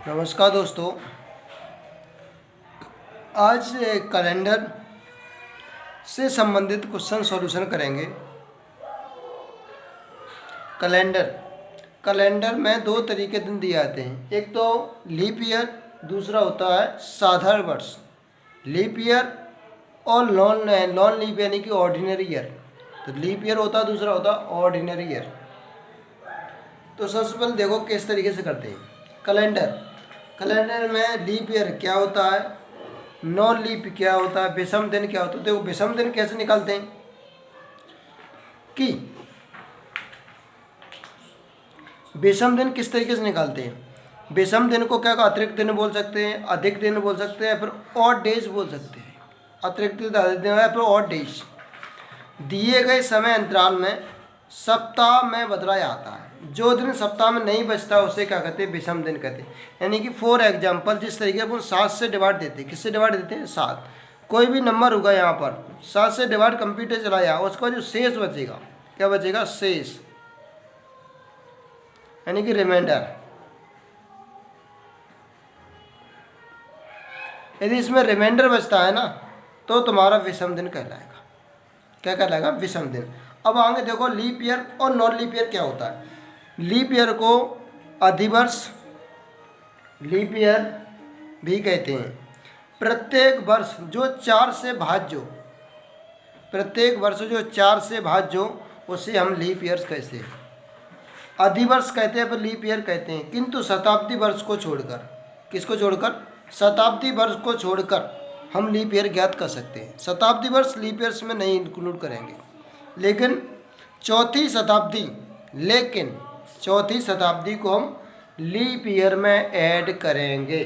नमस्कार दोस्तों। आज कैलेंडर से संबंधित क्वेश्चन सॉल्यूशन करेंगे। कैलेंडर कैलेंडर में दो तरीके दिन दिए जाते हैं, एक तो लीप ईयर, दूसरा होता है साधारण वर्ष। लीप ईयर और नॉन लीप यानी कि ऑर्डिनरी ईयर। तो लीप ईयर होता है, दूसरा होता है ऑर्डिनरी ईयर। तो सबसे पहले देखो किस तरीके से करते हैं। कैलेंडर में लीप ईयर क्या होता है, नॉन लीप क्या होता है, विषम दिन क्या होता है। देखो विषम दिन कैसे निकालते हैं कि विषम दिन किस तरीके से निकालते हैं। विषम दिन को क्या अतिरिक्त दिन बोल सकते हैं, अधिक दिन बोल सकते हैं, फिर ऑड डेज बोल सकते हैं। अतिरिक्त दिन, अधिक दिन या फिर ऑड डेज। दिए गए समय अंतराल में सप्ताह में बदला जाता है। जो दिन सप्ताह में नहीं बचता उसे क्या कहते हैं, विषम दिन कहते हैं। यानी कि फॉर एग्जाम्पल जिस तरीके अपन 7 से डिवाइड देते हैं, किससे डिवाइड देते हैं, 7। कोई भी नंबर होगा यहाँ पर 7 से डिवाइड कंप्यूटर चलाया, उसका जो शेष बचेगा, क्या बचेगा, शेष यानी कि रिमाइंडर। यदि इसमें रिमाइंडर बचता है ना तो तुम्हारा विषम दिन कहलाएगा। क्या कहलाएगा, विषम दिन। अब आगे देखो लीप ईयर और नॉन लीप ईयर क्या होता है। लीप ईयर को अधिवर्ष लीप ईयर भी कहते हैं। प्रत्येक वर्ष जो 4 से भाज्य, प्रत्येक वर्ष जो 4 से भाज्य उसे हम लीप ईयर्स कहते हैं। अधिवर्ष कहते हैं पर लीप ईयर कहते हैं। किंतु शताब्दी वर्ष को छोड़कर, किसको छोड़कर, शताब्दी वर्ष को छोड़कर हम लीप ईयर ज्ञात कर सकते हैं। शताब्दी वर्ष लीप ईयर्स में नहीं इंक्लूड करेंगे, लेकिन चौथी शताब्दी को हम लीप ईयर में ऐड करेंगे।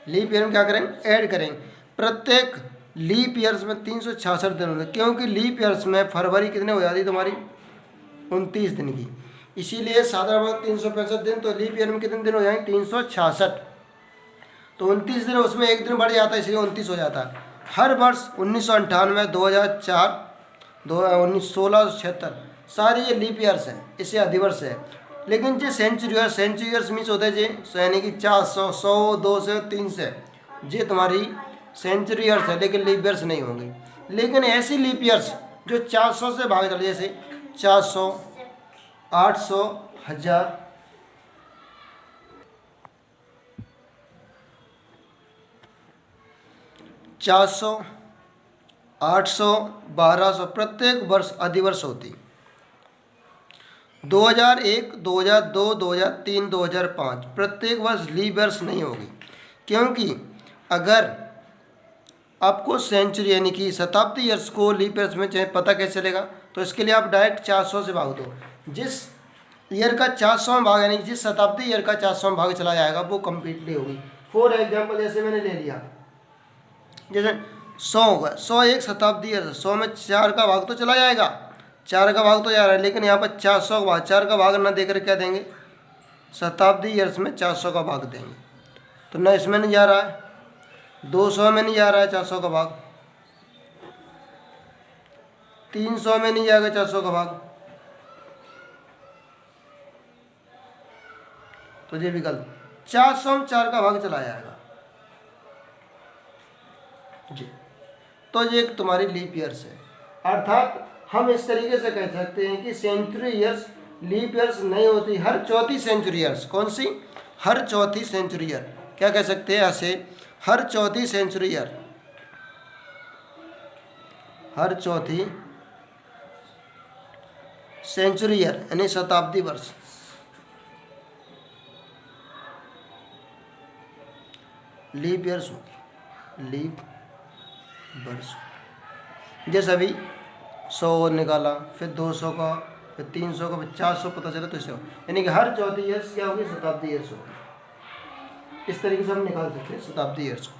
लीप ईयर में क्या करेंगे, ऐड करेंगे। प्रत्येक लीप ईयर्स में 366 दिन होते हैं, क्योंकि लीप ईयर्स में फरवरी कितने हो जाती है तुम्हारी, 29 दिन की। इसीलिए साधारण 365 दिन, तो लीप ईयर में कितने दिन हो जाएंगे, 366। तो 29 दिन, उसमें एक दिन बढ़ जाता है, इसलिए 29 हो जाता है। हर वर्ष 1998, 2004, 1676 सारी ये लीप ईयर्स हैं, इसे अधिवर्ष है। लेकिन जो सेंचुरी ईयर्स मीन्स होते हैं जी, यानी कि 400, 100, 200, 300, ये तुम्हारी सेंचुरी ईयर्स है, लेकिन लीप ईयर्स नहीं होंगी। लेकिन ऐसी लीप ईयर्स जो 400 से भाग चले, जैसे 400, 800, 1000, 400, 800, 1200 प्रत्येक वर्ष अधिवर्ष होती। 2001, 2002, 2003, 2005 प्रत्येक वर्ष लीप ईयर्स नहीं होगी, क्योंकि अगर आपको सेंचुरी यानी कि शताब्दी ईयर्स को लीप ईयर्स में चाहे पता कैसे चलेगा, तो इसके लिए आप डायरेक्ट 400 से भाग दो। जिस ईयर का 400वां भाग यानी कि जिस शताब्दी ईयर का 400वां भाग चला जाएगा वो कम्प्लीटली होगी। फॉर एग्जाम्पल जैसे मैंने ले लिया, जैसे 100 होगा, 100 एक शताब्दी ईयर, 100 में 4 का भाग तो चला जाएगा, 4 का भाग तो जा रहा है, लेकिन यहाँ पर 400 का भाग, 4 का भाग ना देकर क्या देंगे, शताब्दी ईयर्स में 400 का भाग देंगे। तो न इसमें नहीं जा रहा है, 200 में नहीं जा रहा है 400 का भाग, 300 में नहीं जाएगा 400 का भाग, तो ये भी गलत। 400 में 4 का भाग चला जाएगा जी। तो ये एक तुम्हारी लीप ईयर्स है। अर्थात हम इस तरीके से कह सकते हैं कि सेंचुरी ईयर्स लीप ईयर्स नहीं होती। हर चौथी सेंचुरी ईयर्स, कौन सी, हर चौथी सेंचुरी ईयर, क्या कह सकते हैं ऐसे, हर चौथी सेंचुरी ईयर, हर चौथी सेंचुरी ईयर यानी शताब्दी वर्ष लीप ईयर्स होगी, लीप वर्ष। जैसे अभी 100 निकाला, फिर 200 का, फिर 300 का, फिर 400 पता चला, तो इससे यानी कि हर चौथी ईयर्स क्या होगी, शताब्दी ईयर्स होगी। इस तरीके से हम निकाल सकते हैं शताब्दी ईयर्स को।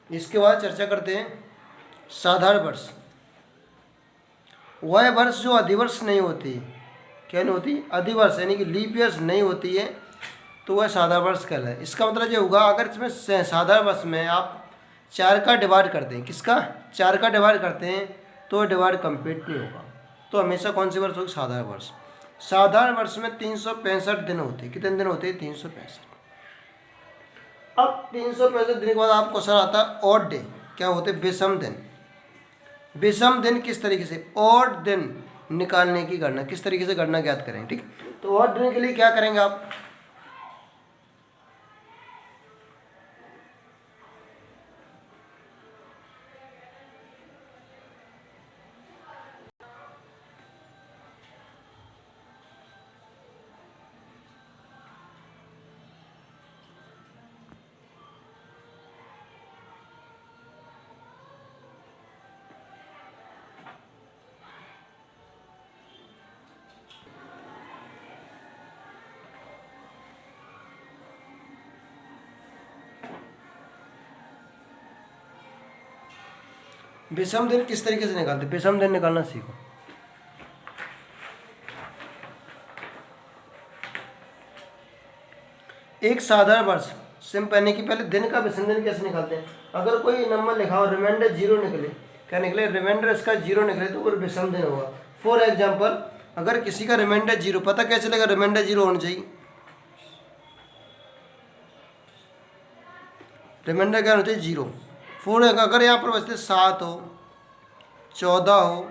इसके बाद चर्चा करते हैं साधारण वर्ष। वह वर्ष जो अधिवर्ष नहीं होती, क्या नहीं होती, अधिवर्ष यानी कि लीप ईयर्स नहीं होती है, तो वह साधारण वर्ष कहलाए। इसका मतलब ये होगा, अगर इसमें साधारण वर्ष में आप 4 का डिवाइड करते हैं, किसका, 4 का डिवाइड करते हैं, तो डिवाइड कंप्लीट नहीं होगा। तो हमेशा कौन सी वर्ष होगी, साधारण वर्ष। साधारण वर्ष में 365 दिन होते हैं। कितने दिन होते हैं? 365। अब 365 दिन के बाद आप क्वेश्चन आता है ऑड डे। क्या होते हैं? विषम दिन। विषम दिन किस तरीके से? ऑड दिन निकालने की गणना, किस तरीके से गणना ज्ञात करेंगे। ठीक, तो ऑड दिन के लिए क्या करेंगे आप? विषम दिन किस तरीके से निकालते? विषम दिन निकालना सीखो। एक साधारण वर्ष सिंपल, यानी कि पहले दिन का विषम दिन कैसे निकालते हैं? अगर कोई नंबर लिखा हो, रिमाइंडर 0 निकले, क्या निकले? रिमाइंडर इसका 0 निकले तो वो विषम दिन होगा। फॉर एग्जाम्पल, अगर किसी का रिमाइंडर 0, पता कैसे चलेगा रिमाइंडर 0 होना चाहिए? रिमाइंडर क्या होना चाहिए? 0। फोर अगर यहाँ पर बचते 7 हो, 14 हो,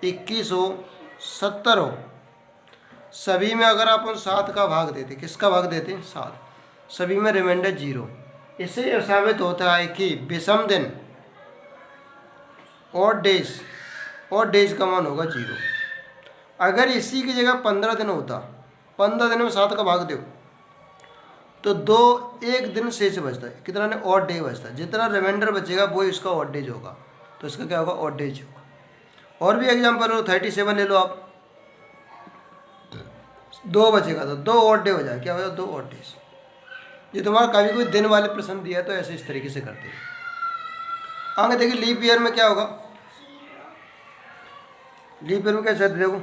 21 हो, 70 हो, सभी में अगर आप उन 7 का भाग देते, किसका भाग देते? 7, सभी में रिमाइंडर 0। इससे साबित होता है कि विषम दिन और डेज का मान होगा 0। अगर इसी की जगह 15 दिन होता, 15 दिन में 7 का भाग दो तो एक दिन शेष बचता है। कितना ने? ऑड डे बचता है। जितना रिमाइंडर बचेगा वो इसका ऑड डेज होगा, तो इसका क्या होगा? ऑड डेज होगा। और भी एग्जांपल लो, 37 ले लो आप, 2 बचेगा तो 2 ऑड डे हो जाए। क्या हो जाए? 2 ऑड डेज। ये तुम्हारा कभी कोई दिन वाले प्रश्न दिया तो ऐसे इस तरीके से करते हैं। आगे देखिए लीप ईयर में क्या होगा? लीप ईयर में कैसे? देखो,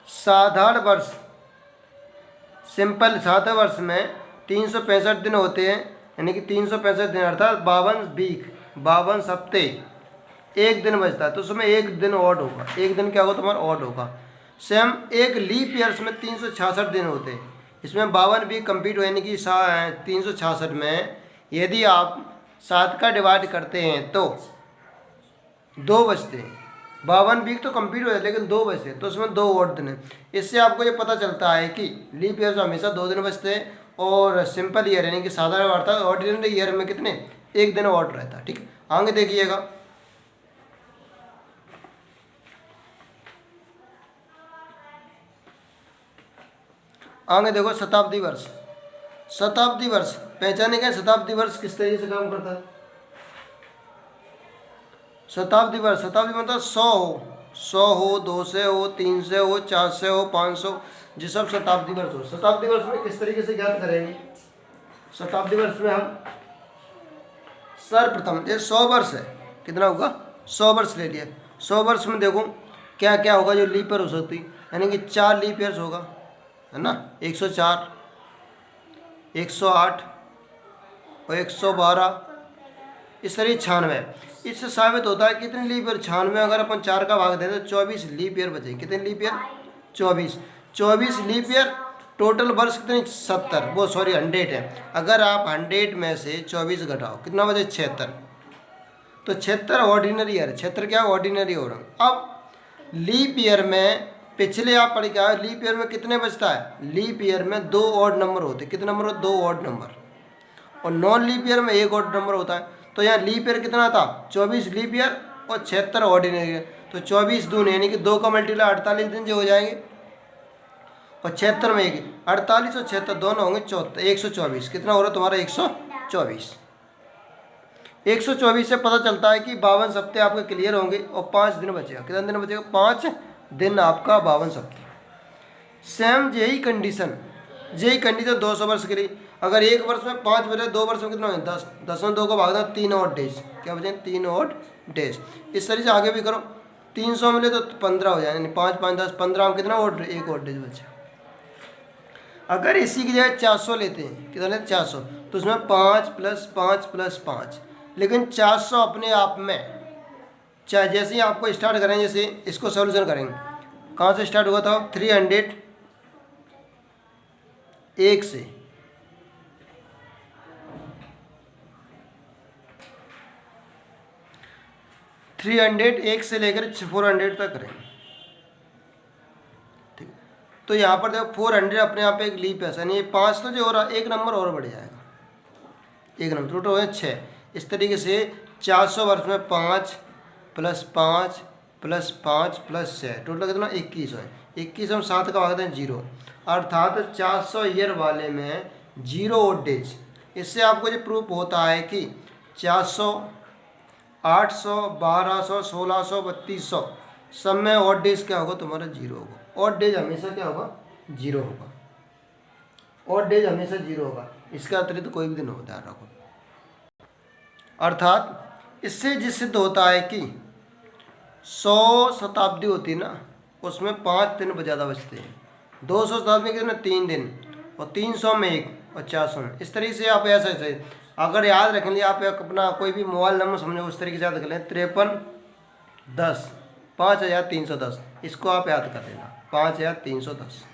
साधारण वर्ष सिंपल, साधारण वर्ष में 365 दिन होते हैं, यानी कि 365 दिन अर्थात 52 वीक, 52 हफ्ते, एक दिन बचता है तो उसमें एक दिन ऑड होगा। एक दिन क्या होगा तुम्हारा? ऑड होगा। सेम एक लीप ईयर्स में 366 दिन होते हैं, इसमें 52 वीक कंप्लीट हो, यानी कि 366 में यदि आप 7 का डिवाइड करते हैं तो 2 बचते हैं। 52 वीक तो कंप्लीट हो जाए लेकिन 2 बचते हैं, तो उसमें 2 ऑड दिन है। इससे आपको ये पता चलता है कि लीप ईयर में हमेशा 2 दिन बचते हैं और सिंपल ईयर यानी कि साधारण अर्थात ऑर्डिनरी ईयर में कितने? एक दिन ऑड रहता है। ठीक, आगे देखिएगा, आगे देखो शताब्दी वर्ष। शताब्दी वर्ष पहचाने गए? शताब्दी वर्ष किस तरीके से काम करता है? शताब्दी वर्ष, शताब्दी मतलब 100 हो, 100 हो, 200 हो, 300 हो, 400 हो, 500, ये सब शताब्दी वर्ष हो। शताब्दी वर्ष में किस तरीके से ज्ञात करेंगे? शताब्दी वर्ष में हम सर्वप्रथम, ये 100 वर्ष है, कितना होगा? 100 वर्ष ले लिया। 100 वर्ष में देखो क्या क्या होगा जो लीप ईयर हो सकती, यानी कि 4 लीप ईयर्स होगा, है ना? 104, 108 और 112, इस तरह 96। इससे साबित होता है कितने लीप ईयर? 96 अगर अपन 4 का भाग दें तो 24 लीप ईयर बचेंगे। कितने leap year? 24 leap year. Total वर्ष कितने? 70, वो सॉरी 100 है। अगर आप 100 में से 24 घटाओ कितना बचे? 76। तो 76 ऑर्डिनरी ईयर। 76 क्या? Ordinary year. अब लीप ईयर में पिछले आप पढ़ के आए, लीप ईयर में कितने बचता है? लीप ईयर में 2 ऑड नंबर होते। कितने नंबर हो? 2 ऑड नंबर। और नॉन लीप ईयर में 1 ऑड नंबर होता है। तो यहाँ लीप ईयर कितना था? 24 लीप ईयर और 76 ऑर्डिनरी ईयर। तो 24 दून यानी कि 2 का मल्टीप्लाई 48 दिन जो हो जाएंगे, और 76 में 1, 48 और 76 दोनों होंगे 124। कितना हो रहा है तुम्हारा? 124। 124 से पता चलता है कि 52 हफ्ते आपके क्लियर होंगे और 5 दिन बचेगा। कितना दिन बचेगा? 5 दिन आपका 52 हफ्ते। सेम यही कंडीशन 200 वर्ष के लिए। अगर एक वर्ष में 5 बचे, 2 वर्ष में कितना हो? 10। 10 में 2 को भाग दो, 3 ऑड डेज। क्या बचे? 3 ऑड डेज। इस तरह से आगे भी करो। 300 मिले तो 15 हो जाए, यानी 5 5 10 15 में कितना ऑड? 1 ऑड डेज बचे। अगर इसी की जगह 400 लेते हैं, कितना लेते? 400, तो उसमें 5 + 5 + 5। लेकिन 400 अपने आप में, चाहे जैसे ही आपको स्टार्ट करें, जैसे इसको सोल्यूशन करेंगे कहाँ से स्टार्ट हुआ था? 301 से। 301 से लेकर 400 तक रहे। ठीक, तो यहाँ पर देखो 400 अपने आप एक लीप है, यानी ये 5 तो जो हो रहा, एक नंबर और बढ़ जाएगा, एक नंबर टोटल हो गया 6। इस तरीके से 400 वर्ष में 5 + 5 + 5 + 6 टोटल कितना? 21 है। 21 में 7 का भाग दें 0, अर्थात 400 ईयर वाले में 0 ओड डेज। इससे आपको जो प्रूफ होता है कि 400, 800, 1200, 1600, 3200 सब में ऑड डेज क्या होगा? तुम्हारा 0 होगा। ऑड डेज हमेशा क्या होगा? 0 होगा। ऑड डेज हमेशा 0 होगा, इसका अतिरिक्त कोई भी दिन हो, ध्यान रखो। अर्थात इससे जिस सिद्ध होता है कि 100 शताब्दी होती है ना, उसमें 5 दिन ज़्यादा बचते हैं। 200 शताब्दी में कितने? 3 दिन, और 300 में 1, और 400 में। इस तरीके से आप ऐसे अगर याद रख लिया, आप अपना कोई भी मोबाइल नंबर समझो उस तरीके से याद कर लें, 5310 5310, इसको आप याद कर लेना, 5310।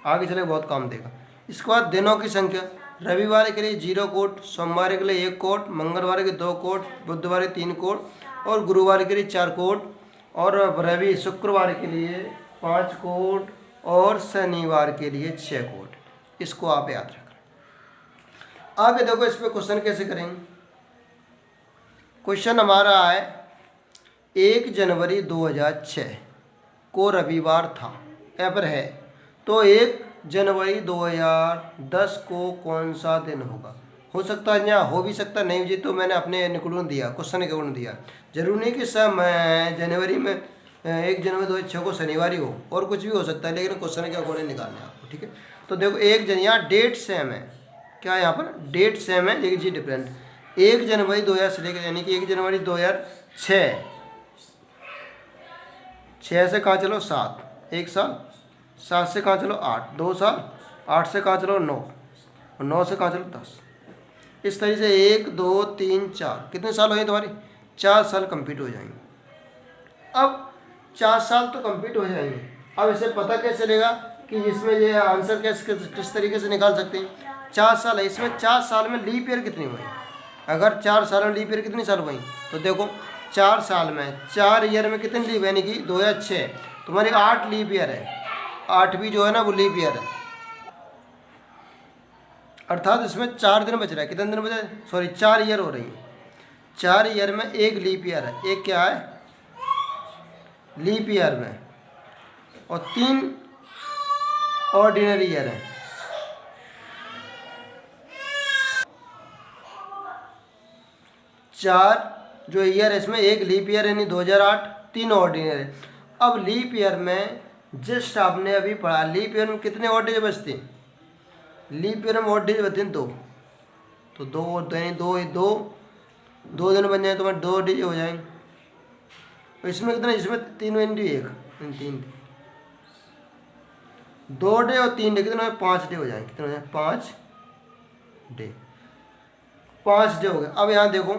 आगे चले बहुत काम देगा। इसके बाद दिनों की संख्या, रविवार के लिए 0 कोड, सोमवार के लिए 1 कोड, मंगलवार के 2 कोड, बुधवार के 3 कोड, और गुरुवार के लिए 4 कोड, और शुक्रवार के लिए 5 कोड, और शनिवार के लिए 6 कोड। इसको आप याद रखें। आगे देखो इस पर क्वेश्चन कैसे करेंगे। क्वेश्चन हमारा है 1 जनवरी 2006 को रविवार था, एवर है, तो 1 जनवरी 2010 को कौन सा दिन होगा? हो सकता है यहाँ हो भी सकता नहीं जी, तो मैंने अपने निकुड़न दिया, क्वेश्चन निकुड़न दिया। जरूरी नहीं कि सब जनवरी में 1 जनवरी 2006 को शनिवार ही हो, और कुछ भी हो सकता है, लेकिन क्वेश्चन के अकॉर्डिंग निकालना है आपको। ठीक है, तो देखो यहाँ डेट सेम है, क्या यहाँ पर डेट सेम है लेकिन जी डिफरेंट। 1 जनवरी 2000 से लेकर, यानी कि 1 जनवरी 2006, 6 से कहाँ चलो 7, 1 साल, 7 से कहाँ चलो 8, 2 साल, 8 से कहाँ चलो 9, और 9 से कहाँ चलो 10। इस तरीके से 1 2 3 4 कितने साल हो गए तुम्हारी? 4 साल कंप्लीट हो जाएंगे। अब 4 साल तो कंप्लीट हो जाएंगे, अब इसे पता कैसे चलेगा कि इसमें ये आंसर किस तरीके से निकाल सकते हैं? 4 साल है, इसमें 4 साल में लीप ईयर कितनी हुई? अगर 4 साल में लीप ईयर कितनी साल हुई? तो देखो 4 साल में 4 ईयर में कितनी लीप, यानी कि 2006 तुम्हारी 8 लीप ईयर है, 8वीं जो है ना वो लीप ईयर है। अर्थात इसमें 4 दिन बच रहा है। कितने दिन बचे? सॉरी 4 ईयर हो रही है। 4 ईयर में 1 लीप ईयर है, एक क्या है लीप ईयर में, और 3 ऑर्डिनरी ईयर है। 4 जो ईयर है इसमें 1 लीप ईयर यानी 2008, 3 ऑर्डिनरी है। अब लीप ईयर में जस्ट आपने अभी पढ़ा, लीप ईयर में कितने ऑड डेज बचते हैं? लीप ईयर में ऑड डेज बचते हैं 2, तो 2 यानी 2 दिन बन जाए तो 2 डेज हो जाएंगे। तो इसमें कितना? इसमें 3 इंटू 1, 3 2 डे और 3 डे कितने? 5 डे हो जाएंगे। कितने हो जाए? 5 डे, 5 डे हो गए। अब यहाँ देखो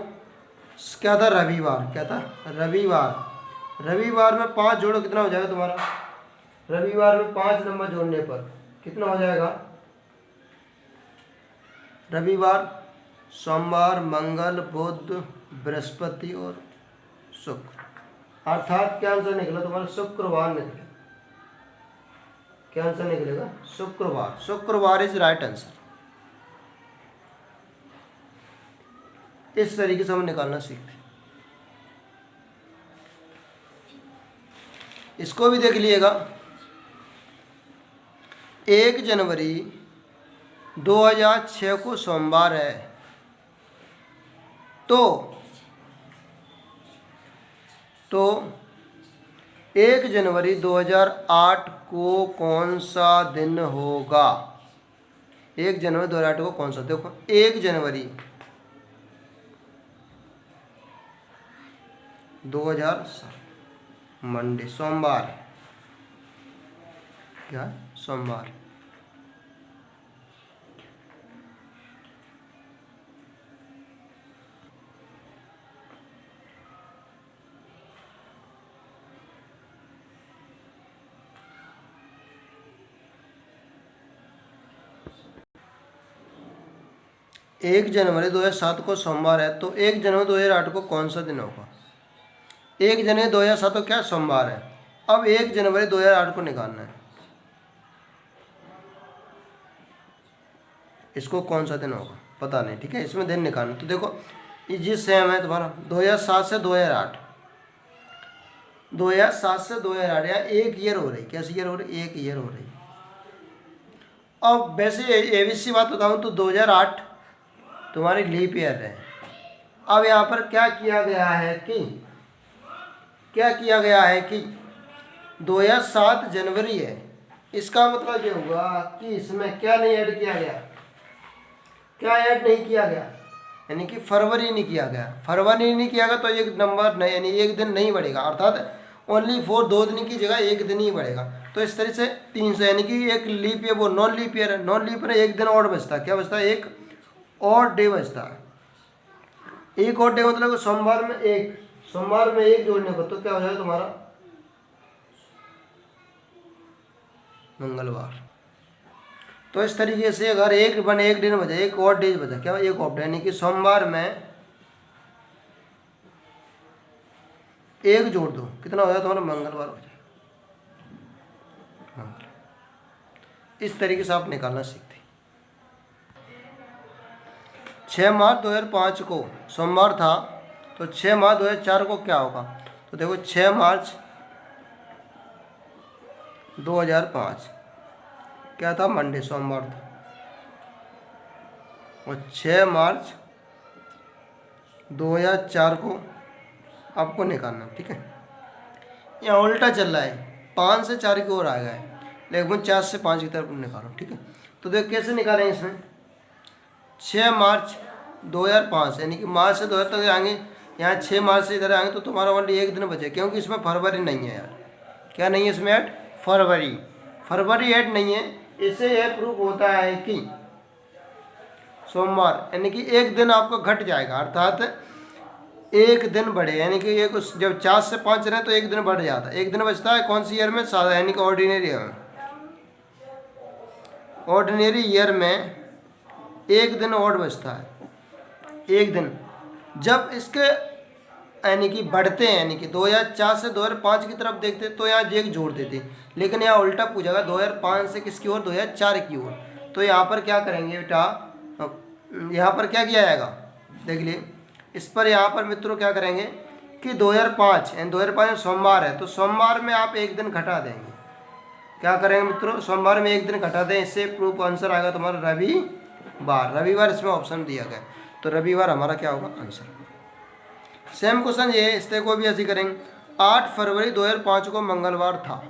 क्या था? रविवार, क्या था? रविवार। रविवार में 5 जोड़ो, कितना हो जाएगा तुम्हारा? रविवार में 5 नंबर जोड़ने पर कितना हो जाएगा? रविवार, सोमवार, मंगल, बुध, बृहस्पति और शुक्र, अर्थात क्या आंसर निकला तुम्हारा? शुक्रवार निकला। क्या आंसर निकलेगा? शुक्रवार। शुक्रवार इज राइट आंसर। इस तरीके से हम निकालना सीखते। इसको भी देख लीजिएगा। 1 जनवरी 2006 को सोमवार है, तो 1 जनवरी 2008 को कौन सा दिन होगा? 1 जनवरी 2008 को कौन सा? देखो 1 जनवरी 2007 मंडे, सोमवार, क्या? सोमवार। 1 जनवरी 2007 को सोमवार है, तो 1 जनवरी 2008 को कौन सा दिन होगा? 1 जनवरी 2007 को क्या सोमवार है। अब 1 जनवरी 2008 को निकालना है, इसको कौन सा दिन होगा पता नहीं, ठीक है, इसमें दिन निकालना। तो देखो ये सेम है तुम्हारा 2007 से 2008, 2007 से 2008 या 1 ईयर हो रही, कैसी ईयर हो रही, 1 ईयर हो रही। अब वैसे ये भी सी बात बताऊँ तो 2008 तुम्हारी लीप ईयर है। अब यहाँ पर क्या किया गया है कि 2007 जनवरी है, इसका मतलब ये हुआ कि इसमें क्या नहीं ऐड किया गया, क्या ऐड नहीं किया गया, यानी कि फरवरी नहीं किया गया। फरवरी नहीं किया गया तो एक नंबर नहीं, यानी एक दिन नहीं बढ़ेगा, अर्थात ओनली फॉर 2 दिन की जगह 1 दिन ही बढ़ेगा। तो इस तरह से 300, यानी कि एक लीप ईयर, वो नॉन लीप ईयर है, नॉन लीप ईयर 1 दिन और बचता है, क्या बचता है, एक और डे बचता है। एक और डे मतलब सोमवार में एक जोड़ने को तो क्या हो जाएगा तुम्हारा मंगलवार। तो इस तरीके से अगर एक दिन बचा, एक और डे बचा, क्या एक ऑफ डे, यानी कि सोमवार में एक जोड़ दो, कितना हो जाए तुम्हारा मंगलवार हो जाए। इस तरीके से आप निकालना सीखते। 6 मार्च 2005 को सोमवार था, तो 6 मार्च 2004 को क्या होगा। तो देखो 6 मार्च 2005 क्या था, मंडे, सोमवार था, और 6 मार्च 2004 को आपको निकालना, ठीक है। यहाँ उल्टा चल रहा है, 5 से 4 की ओर आ गया है, लेकिन 4 से 5 की तरफ निकालो, ठीक है। तो देखो कैसे निकालेंगे इसमें, 6 मार्च 2005 यानी कि मार्च से 2000 तक आएंगे, यहाँ 6 मार्च से इधर आएंगे तो तुम्हारा ओनली एक दिन बचे, क्योंकि इसमें फरवरी नहीं है यार, क्या नहीं है इसमें ऐड, फरवरी ऐड नहीं है। इससे यह प्रूफ होता है कि सोमवार यानी कि एक दिन आपका घट जाएगा, अर्थात एक दिन बढ़े, यानी कि एक जब 4 से 5 रहे तो एक दिन बढ़ जाता है, एक दिन बचता है कौन सी ईयर में, सादा, यानी कि ऑर्डिनरी ईयर में। ऑर्डिनरी ईयर में एक दिन और बचता है, एक दिन। जब इसके यानी कि बढ़ते हैं, यानी कि 2004 से 2005 की तरफ देखते तो यहाँ एक जोड़ देते, लेकिन यहाँ उल्टा पूछेगा 2005 से किसकी ओर, 2004 की ओर। तो यहाँ पर क्या करेंगे बेटा, यहाँ पर क्या किया जाएगा देख लिए, इस पर यहाँ पर मित्रों क्या करेंगे कि 2005 यानी 2005 सोमवार है, तो सोमवार में आप एक दिन घटा देंगे, क्या करेंगे मित्रों, सोमवार में एक दिन घटा दें, इससे प्रूफ आंसर आएगा तुम्हारा रविवार इसमें ऑप्शन दिया गया, तो रविवार हमारा क्या होगा आंसर। सेम क्वेश्चन ये, इस को भी ऐसे करेंगे, 8 फरवरी 2005 को मंगलवार था,